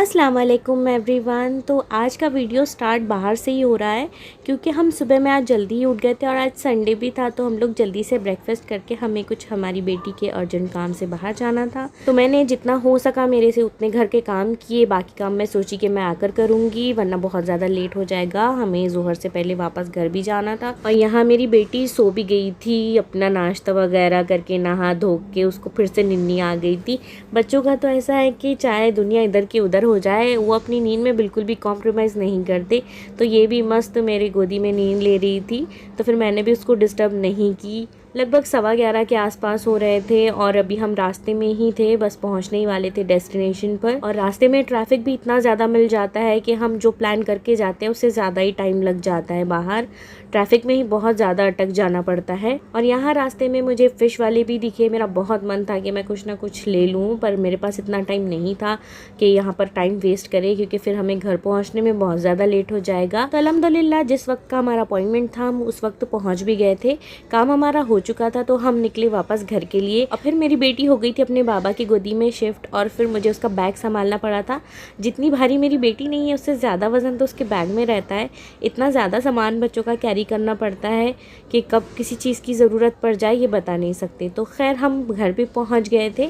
अस्सलाम वालेकुम एवरीवन। तो आज का वीडियो स्टार्ट बाहर से ही हो रहा है क्योंकि हम सुबह में आज जल्दी ही उठ गए थे और आज संडे भी था, तो हम लोग जल्दी से ब्रेकफास्ट करके हमें कुछ हमारी बेटी के अर्जेंट काम से बाहर जाना था। तो मैंने जितना हो सका मेरे से उतने घर के काम किए, बाकी काम मैं सोची कि मैं आकर करूँगी वरना बहुत ज़्यादा लेट हो जाएगा, हमें ज़ोहर से पहले वापस घर भी जाना था। और यहाँ मेरी बेटी सो भी गई थी, अपना नाश्ता वगैरह करके नहा धो के उसको फिर से नींद आ गई थी। बच्चों का तो ऐसा है कि चाहे दुनिया इधर की उधर हो जाए वो अपनी नींद में बिल्कुल भी कॉम्प्रोमाइज़ नहीं करते। तो ये भी मस्त मेरी गोदी में नींद ले रही थी, तो फिर मैंने भी उसको डिस्टर्ब नहीं की। लगभग 11:15 के आसपास हो रहे थे और अभी हम रास्ते में ही थे, बस पहुंचने ही वाले थे डेस्टिनेशन पर। और रास्ते में ट्रैफिक भी इतना ज़्यादा मिल जाता है कि हम जो प्लान करके जाते हैं उससे ज़्यादा ही टाइम लग जाता है। बाहर ट्रैफिक में ही बहुत ज़्यादा अटक जाना पड़ता है। और यहाँ रास्ते में मुझे फ़िश वाले भी दिखे, मेरा बहुत मन था कि मैं कुछ ना कुछ ले लूँ, पर मेरे पास इतना टाइम नहीं था कि यहाँ पर टाइम वेस्ट करे, क्योंकि फिर हमें घर पहुँचने में बहुत ज़्यादा लेट हो जाएगा। तो अल्हम्दुलिल्लाह जिस वक्त का हमारा अपॉइंटमेंट था हम उस वक्त पहुँच भी गए थे, काम हमारा हो चुका था, तो हम निकले वापस घर के लिए। और फिर मेरी बेटी हो गई थी अपने बाबा की गोदी में शिफ्ट, और फिर मुझे उसका बैग संभालना पड़ा था। जितनी भारी मेरी बेटी नहीं है उससे ज़्यादा वज़न तो उसके बैग में रहता है। इतना ज़्यादा सामान बच्चों का कैरी करना पड़ता है कि कब किसी चीज़ की ज़रूरत पड़ जाए ये बता नहीं सकते। तो खैर हम घर भी पहुंच गए थे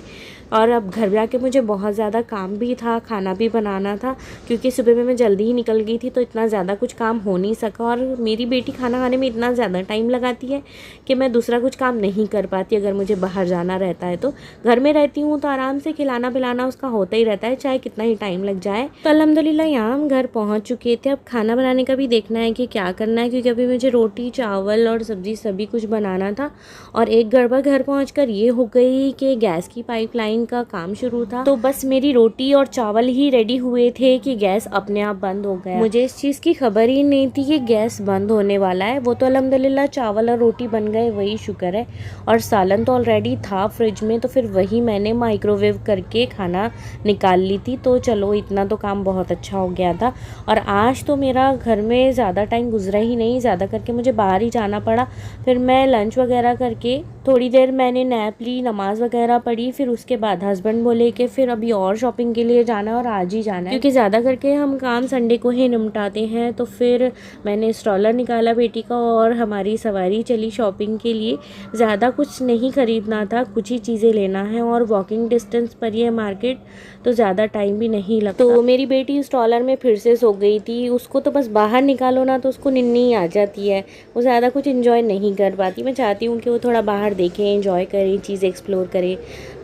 और अब घर जाके मुझे बहुत ज़्यादा काम भी था, खाना भी बनाना था, क्योंकि सुबह में मैं जल्दी ही निकल गई थी तो इतना ज़्यादा कुछ काम हो नहीं सका। और मेरी बेटी खाना खाने में इतना ज़्यादा टाइम लगाती है कि मैं दूसरा कुछ काम नहीं कर पाती अगर मुझे बाहर जाना रहता है। तो घर में रहती हूँ तो आराम से खिलाना पिलाना उसका होता ही रहता है, चाहे कितना ही टाइम लग जाए। तो अल्हम्दुलिल्लाह यहाँ हम घर पहुँच चुके थे। अब खाना बनाने का भी देखना है कि क्या करना है, क्योंकि अभी मुझे रोटी चावल और सब्ज़ी सभी कुछ बनाना था। और एक गड़बड़ घर पहुँचकर ये हो गई कि गैस की पाइपलाइन का काम शुरू था, तो बस मेरी रोटी और चावल ही रेडी हुए थे कि गैस अपने आप बंद हो गया। मुझे इस चीज़ की खबर ही नहीं थी कि गैस बंद होने वाला है। वो तो अल्हम्दुलिल्लाह चावल और रोटी बन गए, वही शुक्र है। और सालन तो ऑलरेडी था फ्रिज में, तो फिर वही मैंने माइक्रोवेव करके खाना निकाल ली थी। तो चलो इतना तो काम बहुत अच्छा हो गया था। और आज तो मेरा घर में ज़्यादा टाइम गुजरा ही नहीं, ज़्यादा करके मुझे बाहर ही जाना पड़ा। फिर मैं लंच वगैरह करके थोड़ी देर मैंने नैप ली, नमाज़ वगैरह पढ़ी, फिर उसके बाद हस्बैंड बोले कि फिर अभी और शॉपिंग के लिए जाना है और आज ही जाना है, क्योंकि ज़्यादा करके हम काम संडे को ही निपटाते हैं। तो फिर मैंने स्ट्रॉलर निकाला बेटी का और हमारी सवारी चली शॉपिंग के लिए। ज़्यादा कुछ नहीं ख़रीदना था, कुछ ही चीज़ें लेना है और वॉकिंग डिस्टेंस पर ही है मार्केट, तो ज़्यादा टाइम भी नहीं लगता। तो मेरी बेटी स्ट्रॉलर में फिर से सो गई थी, उसको तो बस बाहर निकालो ना तो उसको निन्नी आ जाती है, वो ज़्यादा कुछ इन्जॉय नहीं कर पाती। मैं चाहती हूँ कि वो थोड़ा बाहर देखें, एंजॉय करें, चीज़ें एक्सप्लोर करें,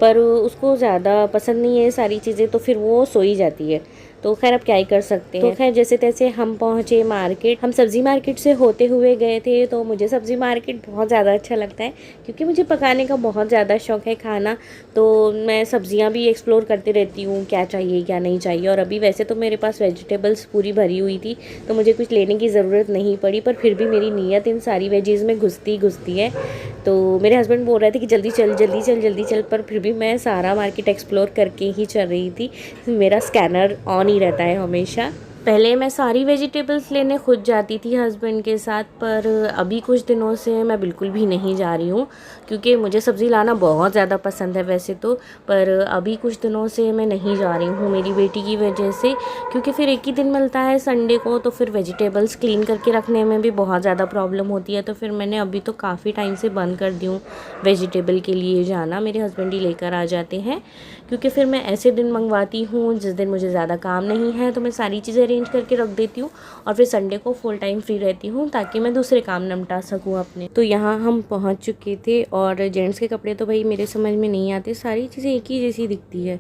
पर उसको ज़्यादा पसंद नहीं है सारी चीज़ें, तो फिर वो सो ही जाती है। तो खैर अब क्या ही कर सकते हैं। तो खैर जैसे तैसे हम पहुँचे मार्केट। हम सब्ज़ी मार्केट से होते हुए गए थे। तो मुझे सब्ज़ी मार्केट बहुत ज़्यादा अच्छा लगता है, क्योंकि मुझे पकाने का बहुत ज़्यादा शौक़ है, खाना। तो मैं सब्ज़ियाँ भी एक्सप्लोर करती रहती हूँ, क्या चाहिए क्या नहीं चाहिए। और अभी वैसे तो मेरे पास वेजिटेबल्स पूरी भरी हुई थी, तो मुझे कुछ लेने की ज़रूरत नहीं पड़ी, पर फिर भी मेरी नीयत इन सारी वेजीज़ में घुसती है। तो मेरे हस्बैंड बोल रहे थे कि जल्दी चल जल्दी चल जल्दी चल, पर फिर भी मैं सारा मार्केट एक्सप्लोर करके ही चल रही थी। मेरा स्कैनर ऑन ही रहता है हमेशा। पहले मैं सारी वेजिटेबल्स लेने खुद जाती थी हस्बैंड के साथ, पर अभी कुछ दिनों से मैं बिल्कुल भी नहीं जा रही हूँ, क्योंकि मुझे सब्ज़ी लाना बहुत ज़्यादा पसंद है वैसे तो, पर अभी कुछ दिनों से मैं नहीं जा रही हूँ मेरी बेटी की वजह से, क्योंकि फिर एक ही दिन मिलता है संडे को, तो फिर वेजिटेबल्स क्लीन करके रखने में भी बहुत ज़्यादा प्रॉब्लम होती है। तो फिर मैंने अभी तो काफ़ी टाइम से बंद कर दी हूँ वेजिटेबल के लिए जाना, मेरे हस्बैंड ही लेकर आ जाते हैं, क्योंकि फिर मैं ऐसे दिन मंगवाती हूँ जिस दिन मुझे ज़्यादा काम नहीं है, तो मैं सारी चीज़ें अरेंज करके रख देती हूँ और फिर संडे को फुल टाइम फ्री रहती हूँ ताकि मैं दूसरे काम निपटा सकूँ अपने। तो यहाँ हम पहुँच चुके थे और जेंट्स के कपड़े तो भाई मेरे समझ में नहीं आते, सारी चीज़ें एक ही जैसी दिखती है।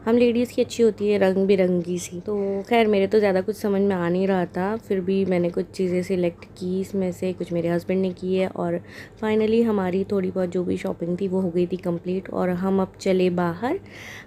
हम लेडीज़ की अच्छी होती है रंग बिरंगी सी। तो खैर मेरे तो ज़्यादा कुछ समझ में आ नहीं रहा था, फिर भी मैंने कुछ चीज़ें सिलेक्ट की, इसमें से कुछ मेरे हस्बैंड ने की है और फाइनली हमारी थोड़ी बहुत जो भी शॉपिंग थी वो हो गई थी कंप्लीट। और हम अब चले बाहर।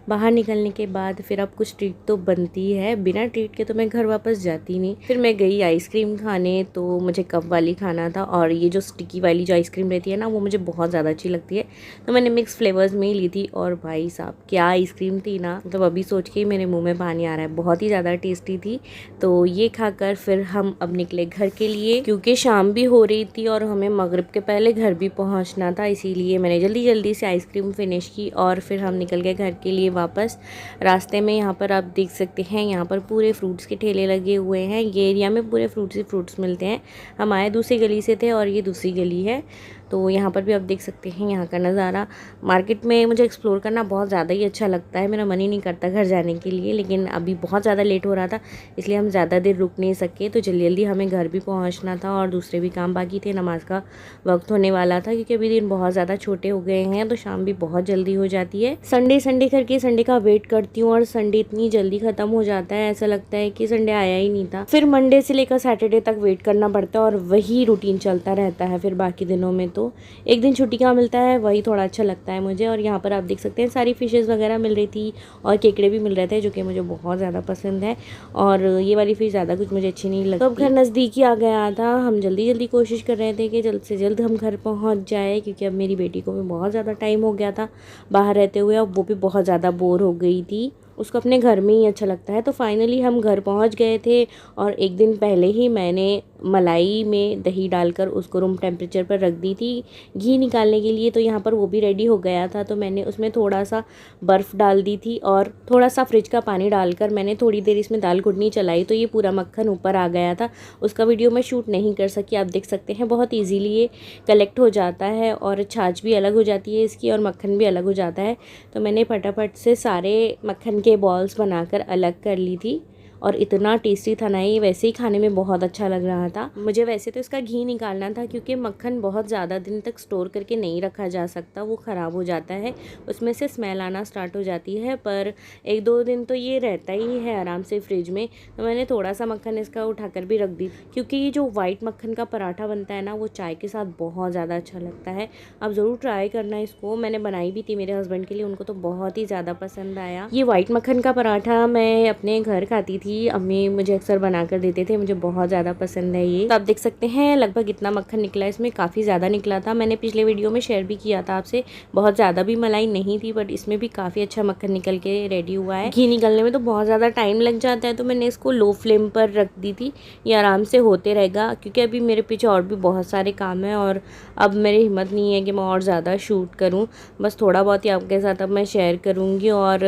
बाहर निकलने के बाद फिर अब कुछ ट्रीट तो बनती है, बिना ट्रीट के तो मैं घर वापस जाती नहीं। फिर मैं गई आइसक्रीम खाने, तो मुझे कप वाली खाना था और ये जो स्टिकी वाली जो आइसक्रीम रहती है ना वो मुझे बहुत ज़्यादा अच्छी लगती है, तो मैंने मिक्स फ्लेवर्स में ही ली थी। और भाई साहब क्या आइसक्रीम थी ना, मतलब अभी सोच के ही मेरे मुंह में पानी आ रहा है, बहुत ही ज़्यादा टेस्टी थी। तो ये खाकर फिर हम अब निकले घर के लिए, क्योंकि शाम भी हो रही थी और हमें मगरिब के पहले घर भी पहुंचना था, इसीलिए मैंने जल्दी जल्दी से आइसक्रीम फिनिश की और फिर हम निकल गए घर के लिए वापस। रास्ते में यहाँ पर आप देख सकते हैं, यहाँ पर पूरे फ्रूट्स के ठेले लगे हुए हैं। ये एरिया में पूरे फ्रूट्स ही फ्रूट्स मिलते हैं। हम आए दूसरी गली से थे और ये दूसरी गली है, तो यहाँ पर भी आप देख सकते हैं यहाँ का नज़ारा। मार्केट में मुझे एक्सप्लोर करना बहुत ज़्यादा ही अच्छा लगता है, मेरा मन ही नहीं करता घर जाने के लिए, लेकिन अभी बहुत ज़्यादा लेट हो रहा था इसलिए हम ज़्यादा देर रुक नहीं सके। तो जल्दी जल्दी हमें घर भी पहुँचना था और दूसरे भी काम बाकी थे। नमाज़ का वक्त होने वाला था, क्योंकि अभी दिन बहुत ज़्यादा छोटे हो गए हैं, तो शाम भी बहुत जल्दी हो जाती है। संडे करके संडे का वेट करती हूँ और संडे इतनी जल्दी ख़त्म हो जाता है, ऐसा लगता है कि संडे आया ही नहीं था। फिर मंडे से लेकर सैटरडे तक वेट करना पड़ता है और वही रूटीन चलता रहता है। फिर बाकी दिनों में तो एक दिन छुट्टी का मिलता है, वही थोड़ा अच्छा लगता है मुझे। और यहाँ पर आप देख सकते हैं सारी फिशेस वगैरह मिल रही थी और केकड़े भी मिल रहे थे, जो कि मुझे बहुत ज़्यादा पसंद है। और ये वाली फ़िश ज़्यादा कुछ मुझे अच्छी नहीं लगती। तो अब घर नज़दीक ही आ गया था, हम जल्दी जल्दी कोशिश कर रहे थे कि जल्द से जल्द हम घर पहुँच जाए, क्योंकि अब मेरी बेटी को भी बहुत ज़्यादा टाइम हो गया था बाहर रहते हुए, अब वो भी बहुत ज़्यादा बोर हो गई थी, उसको अपने घर में ही अच्छा लगता है। तो फाइनली हम घर पहुंच गए थे और एक दिन पहले ही मैंने मलाई में दही डालकर उसको रूम टेम्परेचर पर रख दी थी घी निकालने के लिए। तो यहाँ पर वो भी रेडी हो गया था, तो मैंने उसमें थोड़ा सा बर्फ़ डाल दी थी और थोड़ा सा फ्रिज का पानी डालकर मैंने थोड़ी देर इसमें दाल घुटनी चलाई, तो ये पूरा मक्खन ऊपर आ गया था। उसका वीडियो मैं शूट नहीं कर सकी, आप देख सकते हैं बहुत ईजीली ये कलेक्ट हो जाता है और छाछ भी अलग हो जाती है इसकी और मक्खन भी अलग हो जाता है। तो मैंने फटाफट से सारे मक्खन के बॉल्स बनाकर अलग कर ली थी और इतना टेस्टी था ना, ये वैसे ही खाने में बहुत अच्छा लग रहा था। मुझे वैसे तो इसका घी निकालना था, क्योंकि मक्खन बहुत ज़्यादा दिन तक स्टोर करके नहीं रखा जा सकता, वो ख़राब हो जाता है, उसमें से स्मेल आना स्टार्ट हो जाती है। पर 1-2 दिन तो ये रहता ही है आराम से फ्रिज में। तो मैंने थोड़ा सा मक्खन इसका उठाकर भी रख दी, क्योंकि ये जो वाइट मक्खन का पराठा बनता है ना, वो चाय के साथ बहुत ज़्यादा अच्छा लगता है। आप ज़रूर ट्राई करना इसको। मैंने बनाई भी थी मेरे हस्बैंड के लिए, उनको तो बहुत ही ज़्यादा पसंद आया। ये वाइट मक्खन का पराठा मैं अपने घर खाती थी, अम्मी मुझे अक्सर बना कर देते थे, मुझे बहुत ज़्यादा पसंद है ये। तो आप देख सकते हैं लगभग इतना मक्खन निकला, इसमें काफ़ी ज़्यादा निकला था। मैंने पिछले वीडियो में शेयर भी किया था आपसे, बहुत ज़्यादा भी मलाई नहीं थी, बट इसमें भी काफ़ी अच्छा मक्खन निकल के रेडी हुआ है। घी निकलने में तो बहुत ज़्यादा टाइम लग जाता है, तो मैंने इसको लो फ्लेम पर रख दी थी, ये आराम से होते रहेगा, क्योंकि अभी मेरे पीछे और भी बहुत सारे काम हैं और अब मेरी हिम्मत नहीं है कि मैं और ज़्यादा शूट करूँ। बस थोड़ा बहुत ही आपके साथ अब मैं शेयर करूँगी। और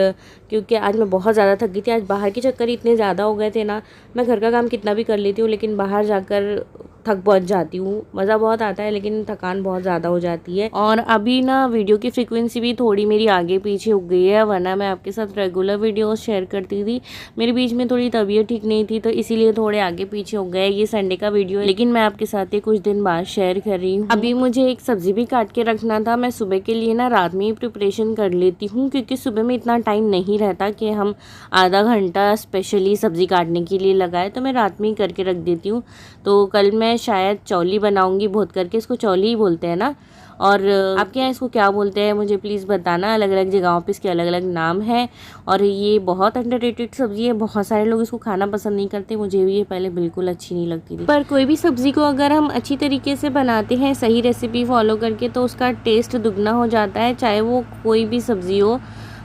क्योंकि आज मैं बहुत ज़्यादा थक गई थी, आज बाहर के चक्कर इतने ज़्यादा हो गए थे ना, मैं घर का काम कितना भी कर लेती हूँ लेकिन बाहर जाकर थक बहुत जाती हूँ। मज़ा बहुत आता है लेकिन थकान बहुत ज़्यादा हो जाती है। और अभी ना वीडियो की फ्रीक्वेंसी भी थोड़ी मेरी आगे पीछे हो गई है, वरना मैं आपके साथ रेगुलर वीडियोस शेयर करती थी। मेरे बीच में थोड़ी तबीयत ठीक नहीं थी, तो इसीलिए थोड़े आगे पीछे हो गए। ये संडे का वीडियो है, लेकिन मैं आपके साथ ये कुछ दिन बाद शेयर कर रही हूँ। अभी मुझे एक सब्ज़ी भी काट के रखना था, मैं सुबह के लिए ना रात में ही प्रिपरेशन कर लेती हूँ, क्योंकि सुबह में इतना टाइम नहीं रहता कि हम आधा घंटा स्पेशली सब्ज़ी काटने के लिए लगाए, तो मैं रात में ही करके रख देती हूँ। तो कल मैं शायद चौली बनाऊंगी, बहुत करके, इसको चौली ही बोलते हैं ना, और आपके यहाँ इसको क्या बोलते हैं मुझे प्लीज़ बताना। अलग अलग जगहों पे इसके अलग अलग नाम है और ये बहुत अंडररेटेड सब्ज़ी है, बहुत सारे लोग इसको खाना पसंद नहीं करते, मुझे भी ये पहले बिल्कुल अच्छी नहीं लगती थी। पर कोई भी सब्ज़ी को अगर हम अच्छी तरीके से बनाते हैं, सही रेसिपी फॉलो करके, तो उसका टेस्ट दुगना हो जाता है, चाहे वो कोई भी सब्ज़ी हो।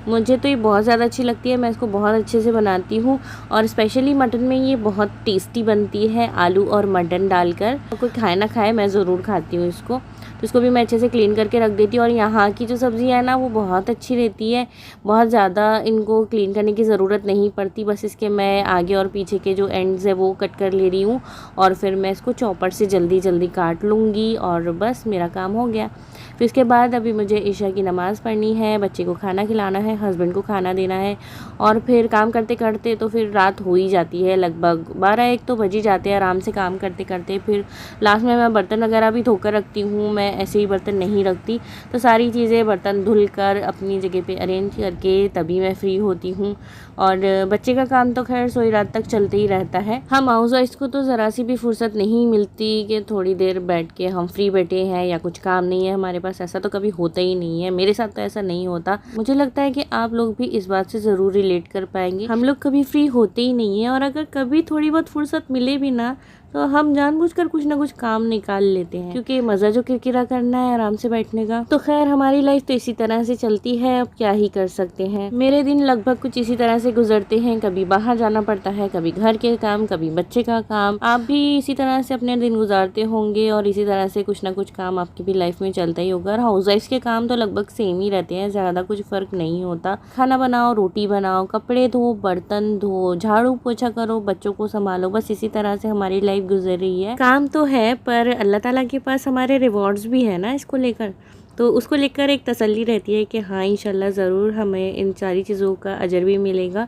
मुझे तो ये बहुत ज़्यादा अच्छी लगती है, मैं इसको बहुत अच्छे से बनाती हूँ और स्पेशली मटन में ये बहुत टेस्टी बनती है, आलू और मटन डालकर। कोई खाए ना खाए, मैं ज़रूर खाती हूँ इसको। तो इसको भी मैं अच्छे से क्लीन करके रख देती हूँ। और यहाँ की जो सब्ज़ी है ना, वो बहुत अच्छी रहती है, बहुत ज़्यादा इनको क्लीन करने की ज़रूरत नहीं पड़ती। बस इसके मैं आगे और पीछे के जो एंड्स है वो कट कर ले रही हूँ और फिर मैं इसको चॉपर से जल्दी जल्दी काट लूँगी और बस मेरा काम हो गया। फिर इसके बाद अभी मुझे ईशा की नमाज़ पढ़नी है, बच्चे को खाना खिलाना है, हस्बैंड को खाना देना है और फिर काम करते करते तो फिर रात हो ही जाती है, लगभग 12-1 तो बज ही जाते हैं आराम से काम करते करते। फिर लास्ट में मैं बर्तन वगैरह भी धोकर रखती हूँ, मैं ऐसे ही बर्तन नहीं रखती, तो सारी चीज़ें बर्तन धुल कर अपनी जगह पे अरेंज करके तभी मैं फ्री होती हूँ। और बच्चे का काम तो खैर सोई रात तक चलते ही रहता है। हम हाउस वाइफ को तो ज़रा सी भी फुर्सत नहीं मिलती कि थोड़ी देर बैठ के हम फ्री बैठे हैं या कुछ काम नहीं है हमारे पास, ऐसा तो कभी होता ही नहीं है। मेरे साथ तो ऐसा नहीं होता। मुझे लगता है कि आप लोग भी इस बात से ज़रूर रिलेट कर पाएंगे। हम लोग कभी फ्री होते ही नहीं है, और अगर कभी थोड़ी बहुत फुर्सत मिले भी ना तो हम जानबूझकर कुछ ना कुछ काम निकाल लेते हैं, क्योंकि मज़ा जो किरकिरा करना है आराम से बैठने का। तो खैर हमारी लाइफ तो इसी तरह से चलती है, अब क्या ही कर सकते हैं। मेरे दिन लगभग कुछ इसी तरह से गुजरते हैं, कभी बाहर जाना पड़ता है, कभी घर के काम, कभी बच्चे का काम। आप भी इसी तरह से अपने दिन गुजारते होंगे और इसी तरह से कुछ ना कुछ काम आपकी भी लाइफ में चलता ही होगा। और हाउस वाइफ के काम तो लगभग सेम ही रहते हैं, ज़्यादा कुछ फ़र्क नहीं होता। खाना बनाओ, रोटी बनाओ, कपड़े धो, बर्तन धो, झाड़ू पोछा करो, बच्चों को संभालो, बस इसी तरह से हमारी लाइफ गुजर रही है। काम तो है पर अल्लाह ताला के पास हमारे रिवॉर्ड्स भी है ना इसको लेकर, तो उसको लेकर एक तसल्ली रहती है कि हाँ इंशाल्लाह ज़रूर हमें इन सारी चीज़ों का अजर भी मिलेगा।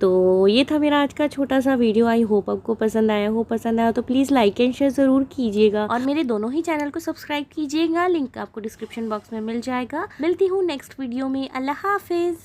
तो ये था मेरा आज का छोटा सा वीडियो। आई होप आपको पसंद आया हो। पसंद आया तो प्लीज़ लाइक एंड शेयर ज़रूर कीजिएगा, और मेरे दोनों ही चैनल को सब्सक्राइब कीजिएगा। लिंक आपको डिस्क्रिप्शन बॉक्स में मिल जाएगा। मिलती हूँ नेक्स्ट वीडियो में। अल्लाह हाफिज़।